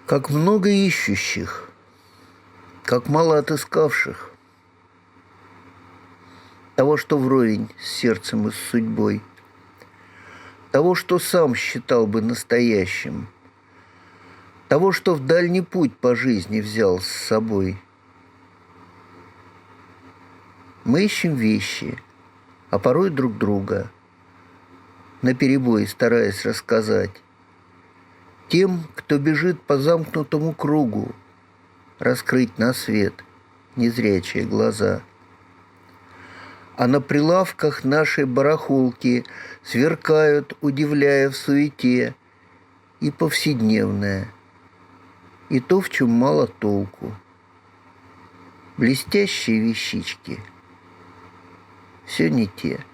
Как много ищущих, как мало отыскавших того, что вровень с сердцем и с судьбой, того, что сам считал бы настоящим, того, что в дальний путь по жизни взял с собой. Мы ищем вещи, а порой друг друга, наперебой стараясь рассказать тем, кто бежит по замкнутому кругу, раскрыть на свет незрячие глаза. А на прилавках нашей барахолки сверкают, удивляя в суете, и повседневное, и то, в чем мало толку. Блестящие вещички все не те.